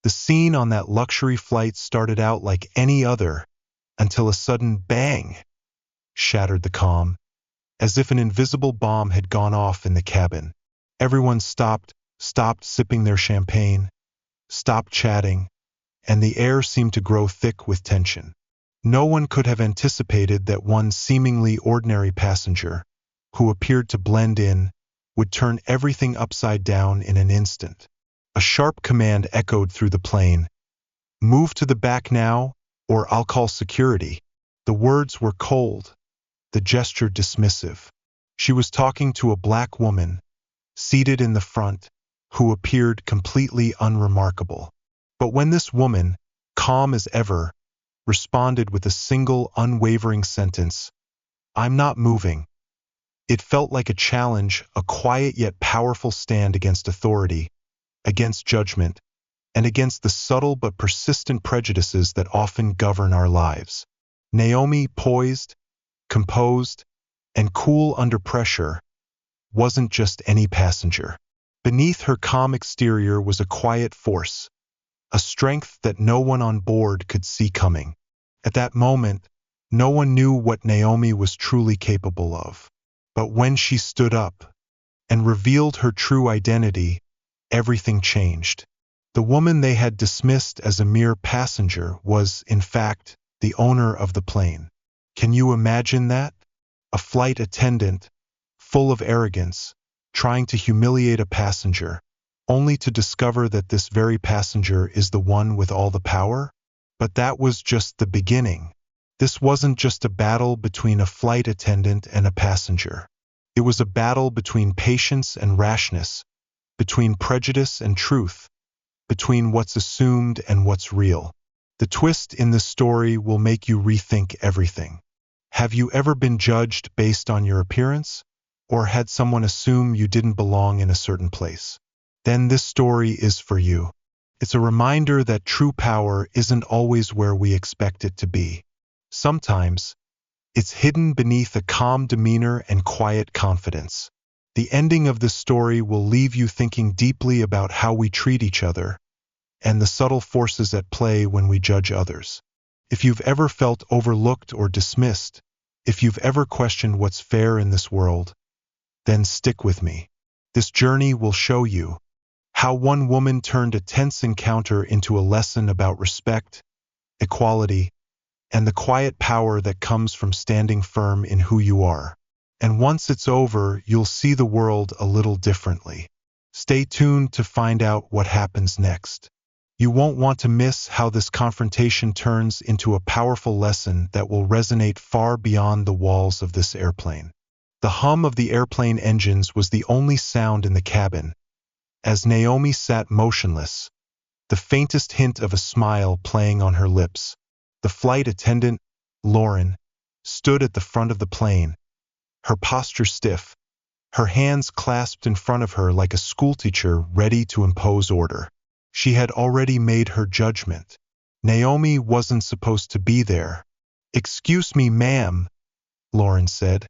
The scene on that luxury flight started out like any other, until a sudden bang shattered the calm, as if an invisible bomb had gone off in the cabin. Everyone stopped sipping their champagne, stopped chatting, and the air seemed to grow thick with tension. No one could have anticipated that one seemingly ordinary passenger, who appeared to blend in, would turn everything upside down in an instant. A sharp command echoed through the plane. "Move to the back now, or I'll call security." The words were cold, the gesture dismissive. She was talking to a black woman, seated in the front, who appeared completely unremarkable. But when this woman, calm as ever, responded with a single unwavering sentence, "I'm not moving," it felt like a challenge, a quiet yet powerful stand against authority, against judgment, and against the subtle but persistent prejudices that often govern our lives. Naomi, poised, composed, and cool under pressure, wasn't just any passenger. Beneath her calm exterior was a quiet force, a strength that no one on board could see coming. At that moment, no one knew what Naomi was truly capable of. But when she stood up and revealed her true identity, everything changed. The woman they had dismissed as a mere passenger was, in fact, the owner of the plane. Can you imagine that? A flight attendant, full of arrogance, trying to humiliate a passenger, only to discover that this very passenger is the one with all the power? But that was just the beginning. This wasn't just a battle between a flight attendant and a passenger. It was a battle between patience and rashness, between prejudice and truth, between what's assumed and what's real. The twist in this story will make you rethink everything. Have you ever been judged based on your appearance? Or had someone assume you didn't belong in a certain place? Then this story is for you. It's a reminder that true power isn't always where we expect it to be. Sometimes, it's hidden beneath a calm demeanor and quiet confidence. The ending of this story will leave you thinking deeply about how we treat each other and the subtle forces at play when we judge others. If you've ever felt overlooked or dismissed, if you've ever questioned what's fair in this world, then stick with me. This journey will show you how one woman turned a tense encounter into a lesson about respect, equality, and the quiet power that comes from standing firm in who you are. And once it's over, you'll see the world a little differently. Stay tuned to find out what happens next. You won't want to miss how this confrontation turns into a powerful lesson that will resonate far beyond the walls of this airplane. The hum of the airplane engines was the only sound in the cabin. As Naomi sat motionless, the faintest hint of a smile playing on her lips, the flight attendant, Lauren, stood at the front of the plane, her posture stiff, her hands clasped in front of her like a schoolteacher ready to impose order. She had already made her judgment. Naomi wasn't supposed to be there. "Excuse me, ma'am," Lauren said,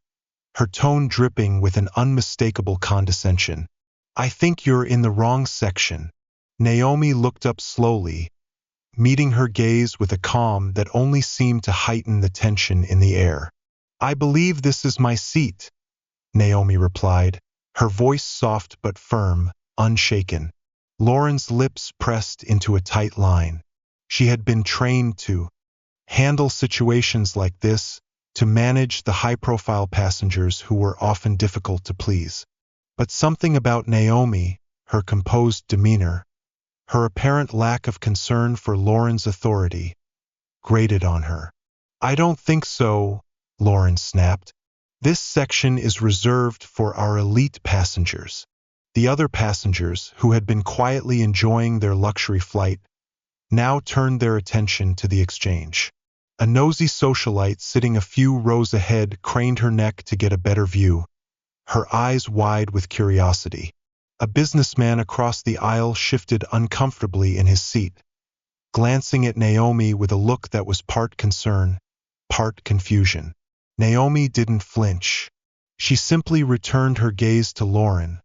her tone dripping with an unmistakable condescension. "I think you're in the wrong section." Naomi looked up slowly, meeting her gaze with a calm that only seemed to heighten the tension in the air. "I believe this is my seat," Naomi replied, her voice soft but firm, unshaken. Lauren's lips pressed into a tight line. She had been trained to handle situations like this, to manage the high-profile passengers who were often difficult to please. But something about Naomi, her composed demeanor, her apparent lack of concern for Lauren's authority, grated on her. "I don't think so," Lauren snapped. "This section is reserved for our elite passengers." The other passengers, who had been quietly enjoying their luxury flight, now turned their attention to the exchange. A nosy socialite sitting a few rows ahead craned her neck to get a better view, her eyes wide with curiosity. A businessman across the aisle shifted uncomfortably in his seat, glancing at Naomi with a look that was part concern, part confusion. Naomi didn't flinch. She simply returned her gaze to Lauren,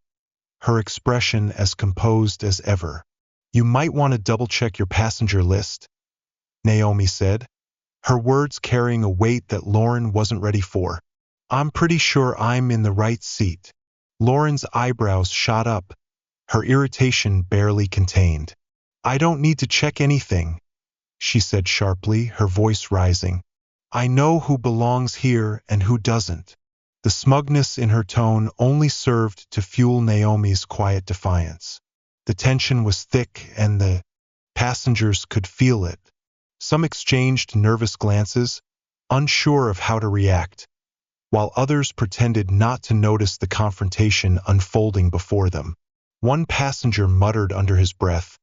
her expression as composed as ever. You might want to double-check your passenger list, Naomi said, her words carrying a weight that Lauren wasn't ready for. I'm pretty sure I'm in the right seat. Lauren's eyebrows shot up, her irritation barely contained. I don't need to check anything, she said sharply, her voice rising. I know who belongs here and who doesn't. The smugness in her tone only served to fuel Naomi's quiet defiance. The tension was thick and the passengers could feel it. Some exchanged nervous glances, unsure of how to react, while others pretended not to notice the confrontation unfolding before them. One passenger muttered under his breath,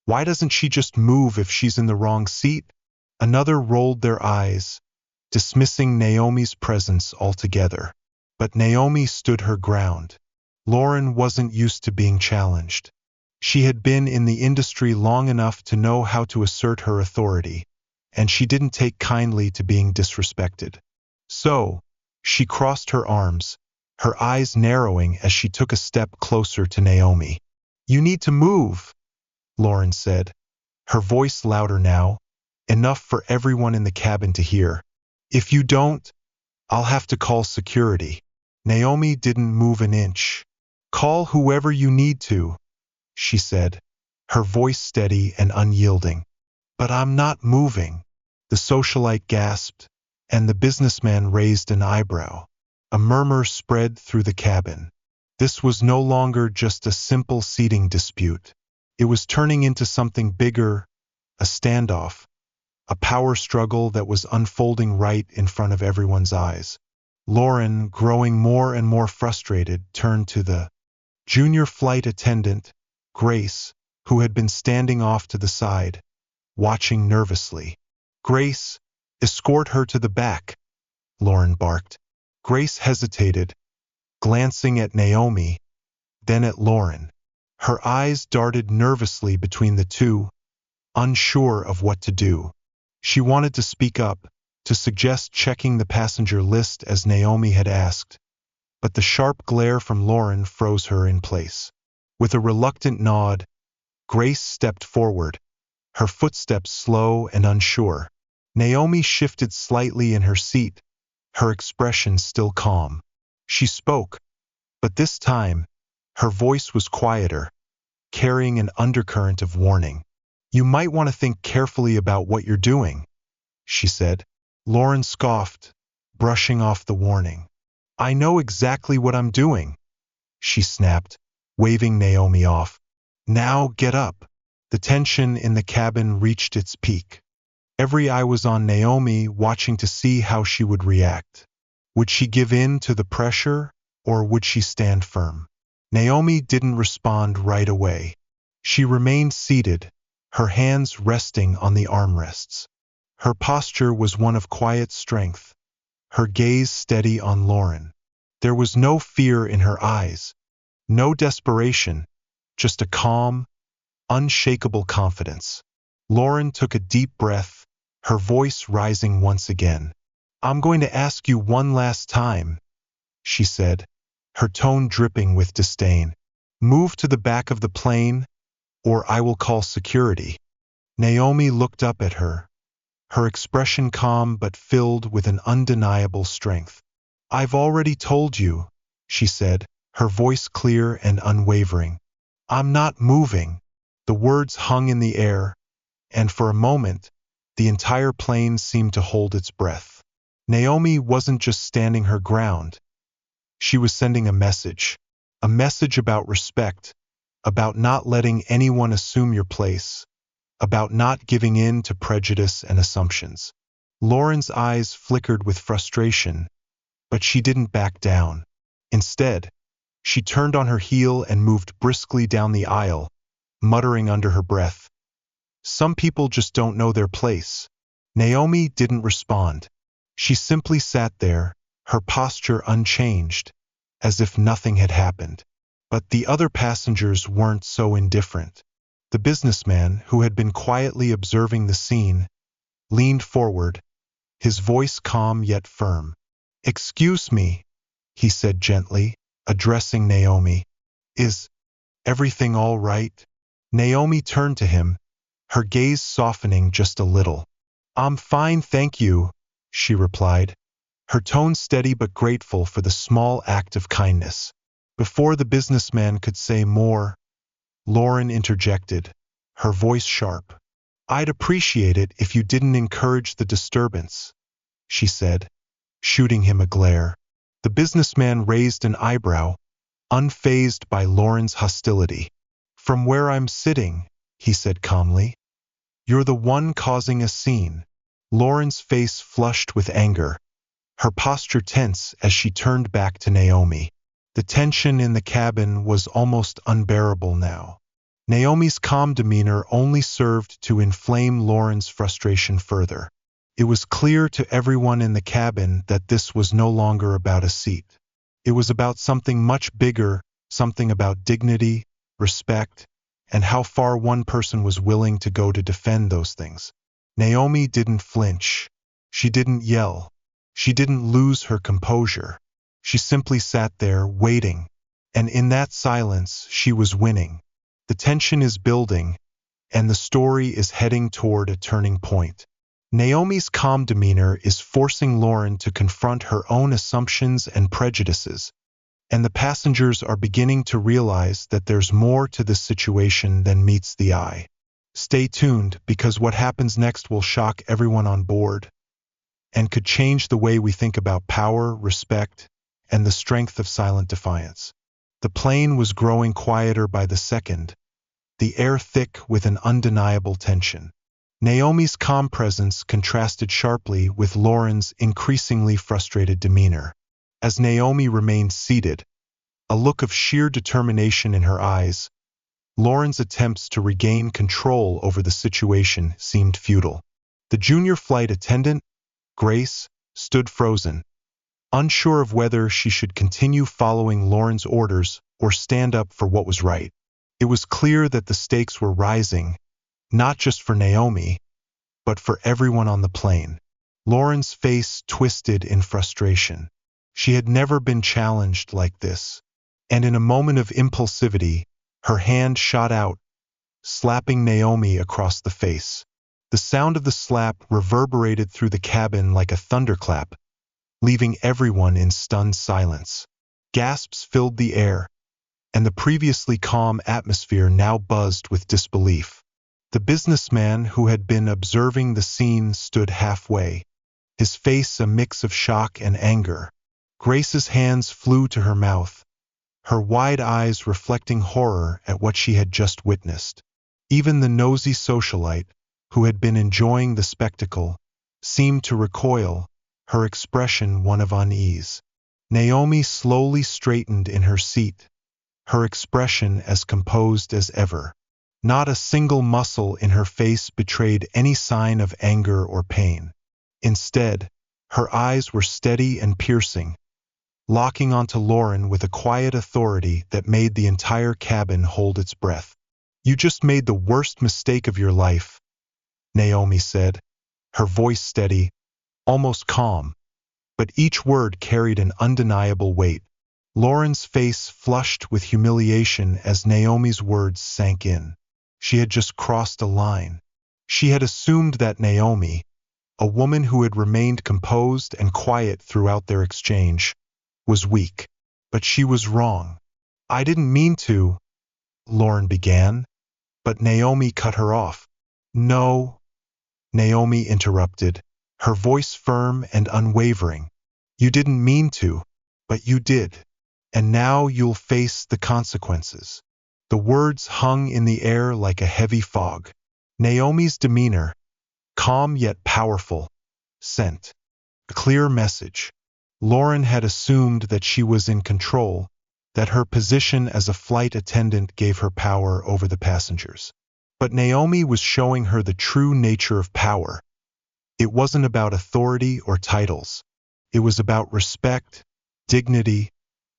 "Why doesn't she just move if she's in the wrong seat?" Another rolled their eyes, dismissing Naomi's presence altogether. But Naomi stood her ground. Lauren wasn't used to being challenged. She had been in the industry long enough to know how to assert her authority, and she didn't take kindly to being disrespected. So, she crossed her arms, her eyes narrowing as she took a step closer to Naomi. "You need to move," Lauren said, her voice louder now, enough for everyone in the cabin to hear. "If you don't, I'll have to call security." Naomi didn't move an inch. "Call whoever you need to," she said, her voice steady and unyielding. "But I'm not moving." The socialite gasped, and the businessman raised an eyebrow. A murmur spread through the cabin. This was no longer just a simple seating dispute. It was turning into something bigger, a standoff, a power struggle that was unfolding right in front of everyone's eyes. Lauren, growing more and more frustrated, turned to the junior flight attendant, Grace, who had been standing off to the side, watching nervously. "Grace, escort her to the back," Lauren barked. Grace hesitated, glancing at Naomi, then at Lauren. Her eyes darted nervously between the two, unsure of what to do. She wanted to speak up, to suggest checking the passenger list as Naomi had asked, but the sharp glare from Lauren froze her in place. With a reluctant nod, Grace stepped forward, her footsteps slow and unsure. Naomi shifted slightly in her seat, her expression still calm. She spoke, but this time, her voice was quieter, carrying an undercurrent of warning. "You might want to think carefully about what you're doing," she said. Lauren scoffed, brushing off the warning. "I know exactly what I'm doing," she snapped, waving Naomi off. "Now get up." The tension in the cabin reached its peak. Every eye was on Naomi, watching to see how she would react. Would she give in to the pressure, or would she stand firm? Naomi didn't respond right away. She remained seated, her hands resting on the armrests. Her posture was one of quiet strength, her gaze steady on Lauren. There was no fear in her eyes, no desperation, just a calm, unshakable confidence. Lauren took a deep breath, her voice rising once again. "I'm going to ask you one last time," she said, her tone dripping with disdain. "Move to the back of the plane, or I will call security." Naomi looked up at her, her expression calm but filled with an undeniable strength. "I've already told you," she said, her voice clear and unwavering. "I'm not moving." The words hung in the air, and for a moment, the entire plane seemed to hold its breath. Naomi wasn't just standing her ground. She was sending a message about respect, about not letting anyone assume your place, about not giving in to prejudice and assumptions. Lauren's eyes flickered with frustration, but she didn't back down. Instead, she turned on her heel and moved briskly down the aisle, muttering under her breath, "Some people just don't know their place." Naomi didn't respond. She simply sat there, her posture unchanged, as if nothing had happened. But the other passengers weren't so indifferent. The businessman, who had been quietly observing the scene, leaned forward, his voice calm yet firm. "Excuse me," he said gently, addressing Naomi. "Is everything all right?" Naomi turned to him, her gaze softening just a little. "I'm fine, thank you," she replied, her tone steady but grateful for the small act of kindness. Before the businessman could say more, Lauren interjected, her voice sharp. "I'd appreciate it if you didn't encourage the disturbance," she said, shooting him a glare. The businessman raised an eyebrow, unfazed by Lauren's hostility. "From where I'm sitting," he said calmly, "you're the one causing a scene." Lauren's face flushed with anger, her posture tense as she turned back to Naomi. The tension in the cabin was almost unbearable now. Naomi's calm demeanor only served to inflame Lauren's frustration further. It was clear to everyone in the cabin that this was no longer about a seat. It was about something much bigger, something about dignity, respect, and how far one person was willing to go to defend those things. Naomi didn't flinch. She didn't yell. She didn't lose her composure. She simply sat there, waiting. And in that silence, she was winning. The tension is building, and the story is heading toward a turning point. Naomi's calm demeanor is forcing Lauren to confront her own assumptions and prejudices, and the passengers are beginning to realize that there's more to this situation than meets the eye. Stay tuned, because what happens next will shock everyone on board, and could change the way we think about power, respect, and the strength of silent defiance. The plane was growing quieter by the second, the air thick with an undeniable tension. Naomi's calm presence contrasted sharply with Lauren's increasingly frustrated demeanor. As Naomi remained seated, a look of sheer determination in her eyes, Lauren's attempts to regain control over the situation seemed futile. The junior flight attendant, Grace, stood frozen, unsure of whether she should continue following Lauren's orders or stand up for what was right. It was clear that the stakes were rising, not just for Naomi, but for everyone on the plane. Lauren's face twisted in frustration. She had never been challenged like this, and in a moment of impulsivity, her hand shot out, slapping Naomi across the face. The sound of the slap reverberated through the cabin like a thunderclap, leaving everyone in stunned silence. Gasps filled the air, and the previously calm atmosphere now buzzed with disbelief. The businessman who had been observing the scene stood halfway, his face a mix of shock and anger. Grace's hands flew to her mouth, her wide eyes reflecting horror at what she had just witnessed. Even the nosy socialite, who had been enjoying the spectacle, seemed to recoil, her expression one of unease. Naomi slowly straightened in her seat, her expression as composed as ever. Not a single muscle in her face betrayed any sign of anger or pain. Instead, her eyes were steady and piercing, locking onto Lauren with a quiet authority that made the entire cabin hold its breath. "You just made the worst mistake of your life," Naomi said, her voice steady, almost calm, but each word carried an undeniable weight. Lauren's face flushed with humiliation as Naomi's words sank in. She had just crossed a line. She had assumed that Naomi, a woman who had remained composed and quiet throughout their exchange, was weak. But she was wrong. "I didn't mean to," Lauren began, but Naomi cut her off. "No," Naomi interrupted, her voice firm and unwavering. "You didn't mean to, but you did. And now you'll face the consequences." The words hung in the air like a heavy fog. Naomi's demeanor, calm yet powerful, sent a clear message. Lauren had assumed that she was in control, that her position as a flight attendant gave her power over the passengers. But Naomi was showing her the true nature of power. It wasn't about authority or titles. It was about respect, dignity,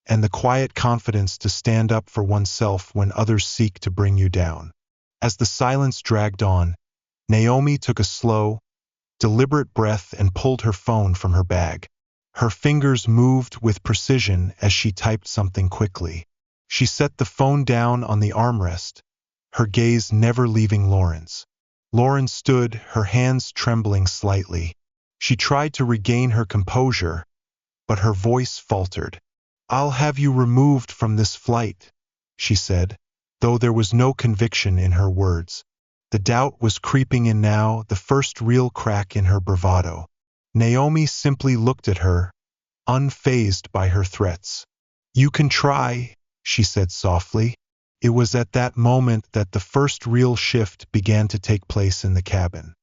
and the quiet confidence to stand up for oneself when others seek to bring you down. As the silence dragged on, Naomi took a slow, deliberate breath and pulled her phone from her bag. Her fingers moved with precision as she typed something quickly. She set the phone down on the armrest, her gaze never leaving Lauren's. Lauren stood, her hands trembling slightly. She tried to regain her composure, but her voice faltered. "I'll have you removed from this flight," she said, though there was no conviction in her words. The doubt was creeping in now, the first real crack in her bravado. Naomi simply looked at her, unfazed by her threats. "You can try," she said softly. It was at that moment that the first real shift began to take place in the cabin.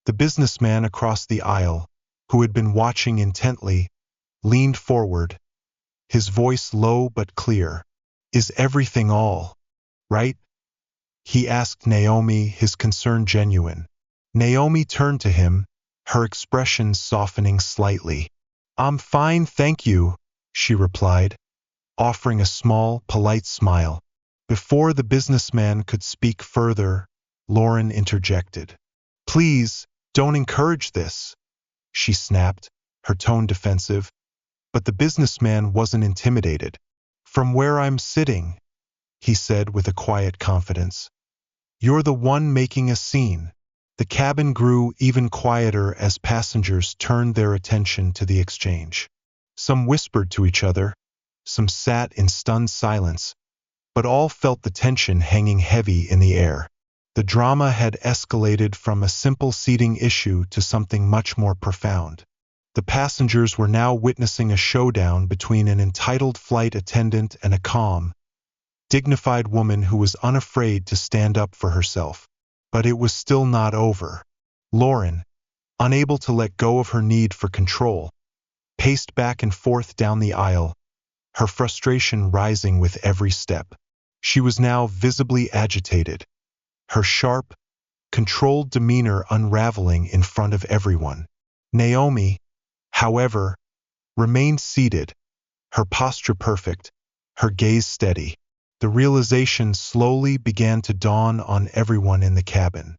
The businessman across the aisle, who had been watching intently, leaned forward, his voice low but clear. "Is everything all right?" he asked Naomi, his concern genuine. Naomi turned to him, her expression softening slightly. "I'm fine, thank you," she replied, offering a small, polite smile. Before the businessman could speak further, Lauren interjected. "Please, don't encourage this," she snapped, her tone defensive. But the businessman wasn't intimidated. "From where I'm sitting," he said with a quiet confidence, "you're the one making a scene." The cabin grew even quieter as passengers turned their attention to the exchange. Some whispered to each other, some sat in stunned silence, but all felt the tension hanging heavy in the air. The drama had escalated from a simple seating issue to something much more profound. The passengers were now witnessing a showdown between an entitled flight attendant and a calm, dignified woman who was unafraid to stand up for herself. But it was still not over. Lauren, unable to let go of her need for control, paced back and forth down the aisle, her frustration rising with every step. She was now visibly agitated, her sharp, controlled demeanor unraveling in front of everyone. Naomi, however, remained seated, her posture perfect, her gaze steady. The realization slowly began to dawn on everyone in the cabin.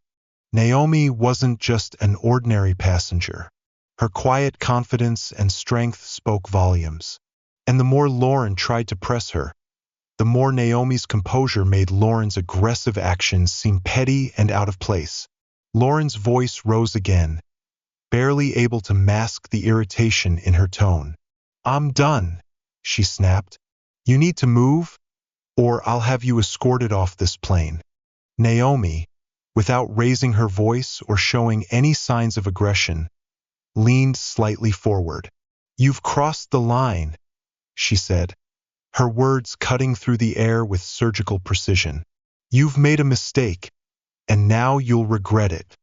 Naomi wasn't just an ordinary passenger. Her quiet confidence and strength spoke volumes. And the more Lauren tried to press her, the more Naomi's composure made Lauren's aggressive actions seem petty and out of place. Lauren's voice rose again, barely able to mask the irritation in her tone. "I'm done," she snapped. "You need to move, or I'll have you escorted off this plane." Naomi, without raising her voice or showing any signs of aggression, leaned slightly forward. "You've crossed the line," she said, her words cutting through the air with surgical precision. "You've made a mistake, and now you'll regret it."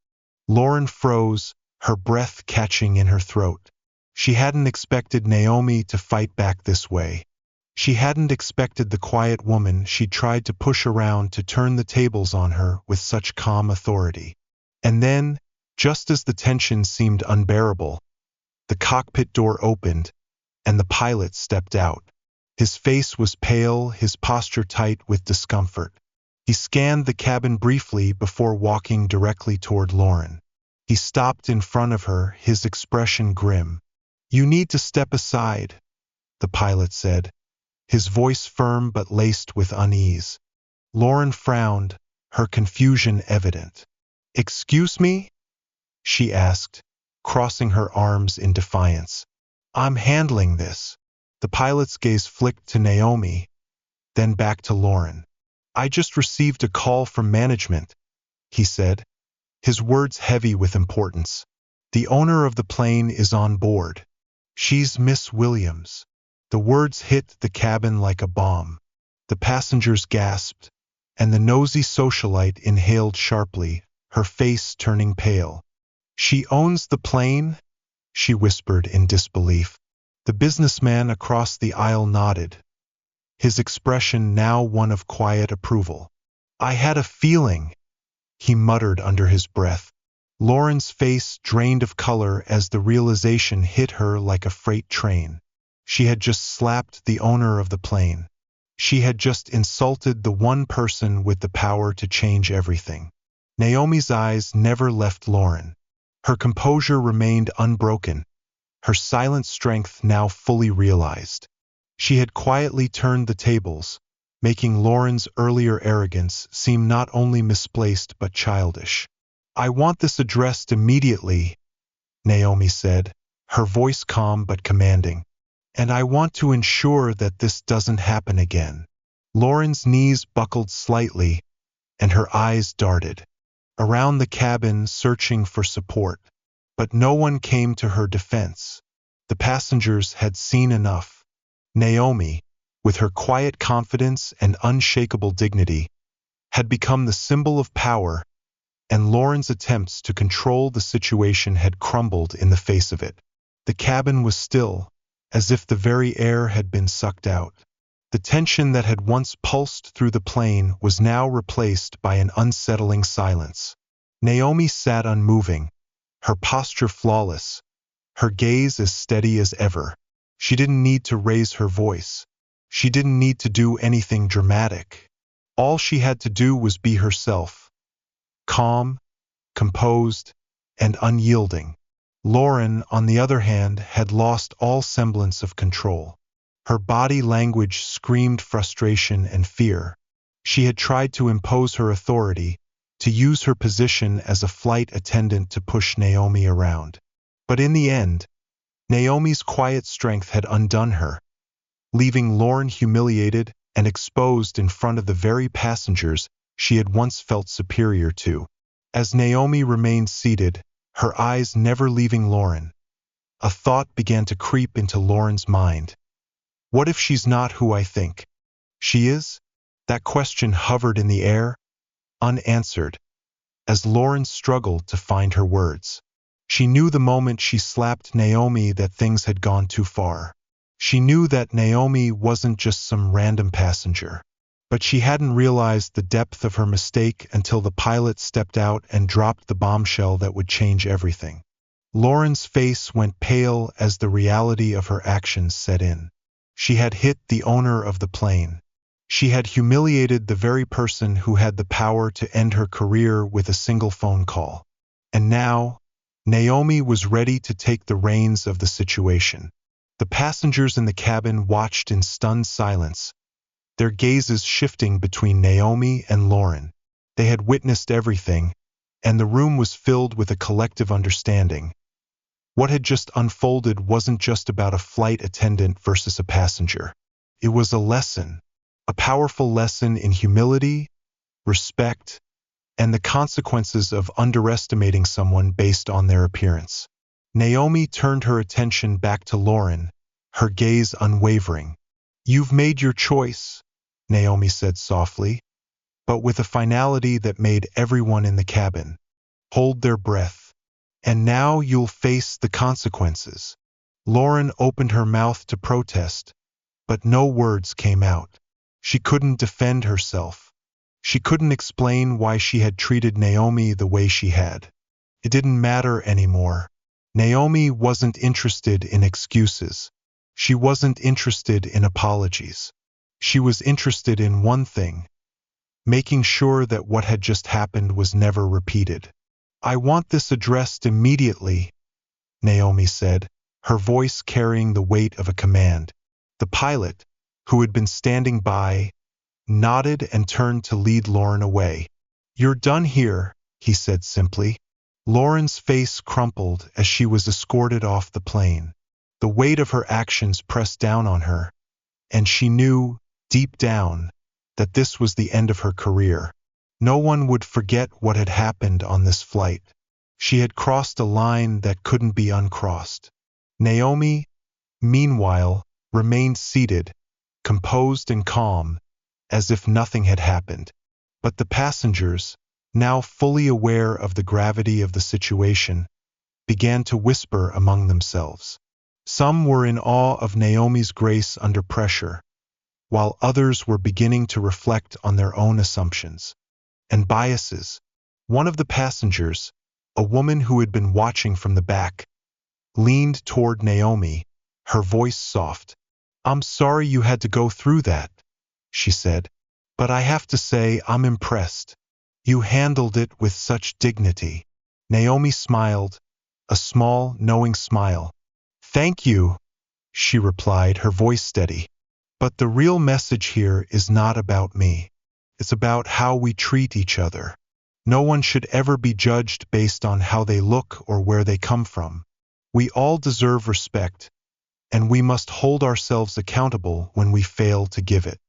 Lauren froze, her breath catching in her throat. She hadn't expected Naomi to fight back this way. She hadn't expected the quiet woman she'd tried to push around to turn the tables on her with such calm authority. And then, just as the tension seemed unbearable, the cockpit door opened, and the pilot stepped out. His face was pale, his posture tight with discomfort. He scanned the cabin briefly before walking directly toward Lauren. He stopped in front of her, his expression grim. "You need to step aside," the pilot said, his voice firm but laced with unease. Lauren frowned, her confusion evident. "Excuse me?" she asked, crossing her arms in defiance. "I'm handling this." The pilot's gaze flicked to Naomi, then back to Lauren. "I just received a call from management," he said, his words heavy with importance. "The owner of the plane is on board. She's Miss Williams." The words hit the cabin like a bomb. The passengers gasped, and the nosy socialite inhaled sharply, her face turning pale. "She owns the plane?" she whispered in disbelief. The businessman across the aisle nodded, his expression now one of quiet approval. "I had a feeling," he muttered under his breath. Lauren's face drained of color as the realization hit her like a freight train. She had just slapped the owner of the plane. She had just insulted the one person with the power to change everything. Naomi's eyes never left Lauren. Her composure remained unbroken, her silent strength now fully realized. She had quietly turned the tables, making Lauren's earlier arrogance seem not only misplaced but childish. "I want this addressed immediately," Naomi said, her voice calm but commanding. "And I want to ensure that this doesn't happen again." Lauren's knees buckled slightly, and her eyes darted around the cabin searching for support. But no one came to her defense. The passengers had seen enough. Naomi, with her quiet confidence and unshakable dignity, had become the symbol of power, and Lauren's attempts to control the situation had crumbled in the face of it. The cabin was still, as if the very air had been sucked out. The tension that had once pulsed through the plane was now replaced by an unsettling silence. Naomi sat unmoving, her posture flawless, her gaze as steady as ever. She didn't need to raise her voice. She didn't need to do anything dramatic. All she had to do was be herself, calm, composed, and unyielding. Lauren, on the other hand, had lost all semblance of control. Her body language screamed frustration and fear. She had tried to impose her authority, to use her position as a flight attendant to push Naomi around. But in the end, Naomi's quiet strength had undone her, leaving Lauren humiliated and exposed in front of the very passengers she had once felt superior to. As Naomi remained seated, her eyes never leaving Lauren, a thought began to creep into Lauren's mind. What if she's not who I think she is? That question hovered in the air, unanswered, as Lauren struggled to find her words. She knew the moment she slapped Naomi that things had gone too far. She knew that Naomi wasn't just some random passenger. But she hadn't realized the depth of her mistake until the pilot stepped out and dropped the bombshell that would change everything. Lauren's face went pale as the reality of her actions set in. She had hit the owner of the plane. She had humiliated the very person who had the power to end her career with a single phone call. And now, Naomi was ready to take the reins of the situation. The passengers in the cabin watched in stunned silence, their gazes shifting between Naomi and Lauren. They had witnessed everything, and the room was filled with a collective understanding. What had just unfolded wasn't just about a flight attendant versus a passenger. It was a lesson, a powerful lesson in humility, respect, and the consequences of underestimating someone based on their appearance. Naomi turned her attention back to Lauren, her gaze unwavering. "You've made your choice," Naomi said softly, but with a finality that made everyone in the cabin hold their breath. "And now you'll face the consequences." Lauren opened her mouth to protest, but no words came out. She couldn't defend herself. She couldn't explain why she had treated Naomi the way she had. It didn't matter anymore. Naomi wasn't interested in excuses. She wasn't interested in apologies. She was interested in one thing: making sure that what had just happened was never repeated. "I want this addressed immediately," Naomi said, her voice carrying the weight of a command. The pilot, who had been standing by, nodded and turned to lead Lauren away. "You're done here," he said simply. Lauren's face crumpled as she was escorted off the plane. The weight of her actions pressed down on her, and she knew, deep down, that this was the end of her career. No one would forget what had happened on this flight. She had crossed a line that couldn't be uncrossed. Naomi, meanwhile, remained seated, composed and calm, as if nothing had happened. But the passengers, now fully aware of the gravity of the situation, began to whisper among themselves. Some were in awe of Naomi's grace under pressure, while others were beginning to reflect on their own assumptions and biases. One of the passengers, a woman who had been watching from the back, leaned toward Naomi, her voice soft. "I'm sorry you had to go through that," she said, "but I have to say I'm impressed. You handled it with such dignity." Naomi smiled, a small, knowing smile. "Thank you," she replied, her voice steady. But the real message here is not about me. It's about how we treat each other. No one should ever be judged based on how they look or where they come from. We all deserve respect, and we must hold ourselves accountable when we fail to give it.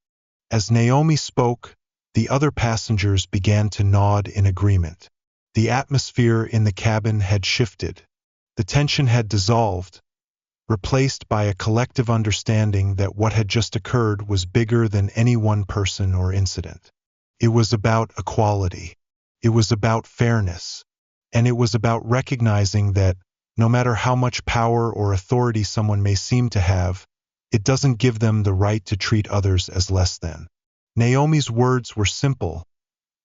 As Naomi spoke, the other passengers began to nod in agreement. The atmosphere in the cabin had shifted. The tension had dissolved, replaced by a collective understanding that what had just occurred was bigger than any one person or incident. It was about equality. It was about fairness. And it was about recognizing that, no matter how much power or authority someone may seem to have, it doesn't give them the right to treat others as less than. Naomi's words were simple,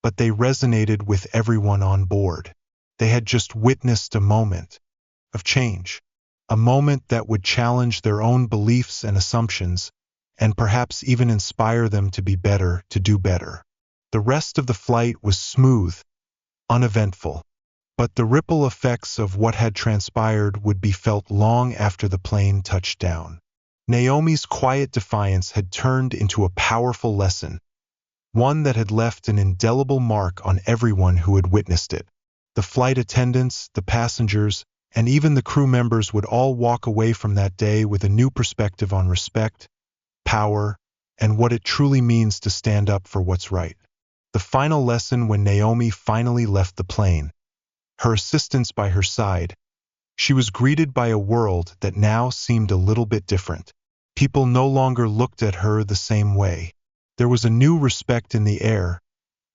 but they resonated with everyone on board. They had just witnessed a moment of change. A moment that would challenge their own beliefs and assumptions, and perhaps even inspire them to be better, to do better. The rest of the flight was smooth, uneventful, but the ripple effects of what had transpired would be felt long after the plane touched down. Naomi's quiet defiance had turned into a powerful lesson, one that had left an indelible mark on everyone who had witnessed it. The flight attendants, the passengers, and even the crew members would all walk away from that day with a new perspective on respect, power, and what it truly means to stand up for what's right. The final lesson when Naomi finally left the plane, her assistants by her side, she was greeted by a world that now seemed a little bit different. People no longer looked at her the same way. There was a new respect in the air,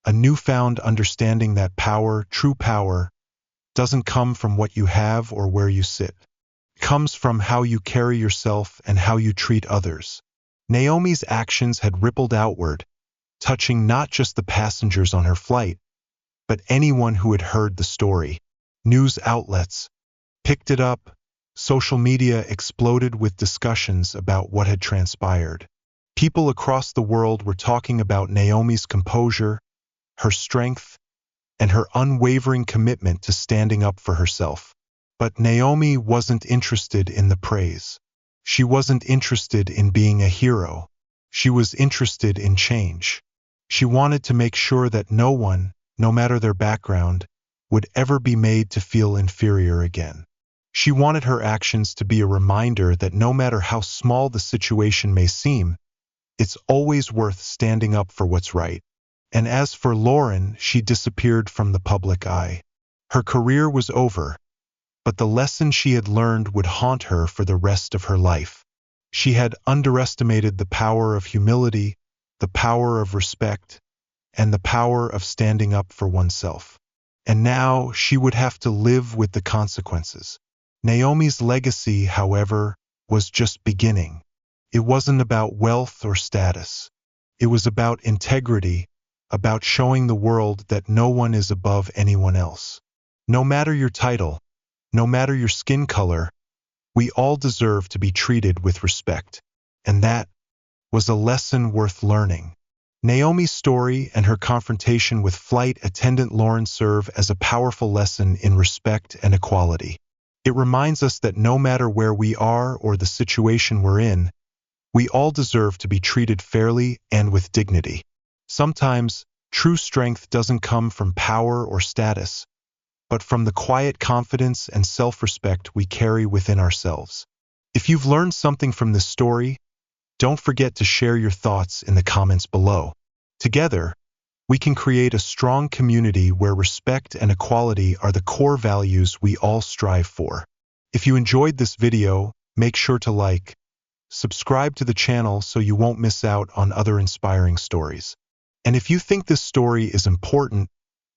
a newfound understanding that power, true power, doesn't come from what you have or where you sit. It comes from how you carry yourself and how you treat others. Naomi's actions had rippled outward, touching not just the passengers on her flight, but anyone who had heard the story. News outlets picked it up. Social media exploded with discussions about what had transpired. People across the world were talking about Naomi's composure, her strength, and her unwavering commitment to standing up for herself. But Naomi wasn't interested in the praise. She wasn't interested in being a hero. She was interested in change. She wanted to make sure that no one, no matter their background, would ever be made to feel inferior again. She wanted her actions to be a reminder that no matter how small the situation may seem, it's always worth standing up for what's right. And as for Lauren, she disappeared from the public eye. Her career was over, but the lesson she had learned would haunt her for the rest of her life. She had underestimated the power of humility, the power of respect, and the power of standing up for oneself. And now she would have to live with the consequences. Naomi's legacy, however, was just beginning. It wasn't about wealth or status. It was about integrity, about showing the world that no one is above anyone else. No matter your title, no matter your skin color, we all deserve to be treated with respect. And that was a lesson worth learning. Naomi's story and her confrontation with flight attendant Lauren serve as a powerful lesson in respect and equality. It reminds us that no matter where we are or the situation we're in, we all deserve to be treated fairly and with dignity. Sometimes, true strength doesn't come from power or status, but from the quiet confidence and self-respect we carry within ourselves. If you've learned something from this story, don't forget to share your thoughts in the comments below. Together, we can create a strong community where respect and equality are the core values we all strive for. If you enjoyed this video, make sure to like, subscribe to the channel so you won't miss out on other inspiring stories. And if you think this story is important,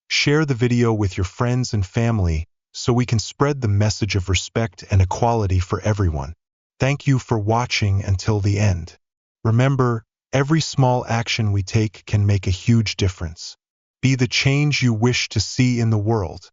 share the video with your friends and family so we can spread the message of respect and equality for everyone. Thank you for watching until the end. Remember, every small action we take can make a huge difference. Be the change you wish to see in the world.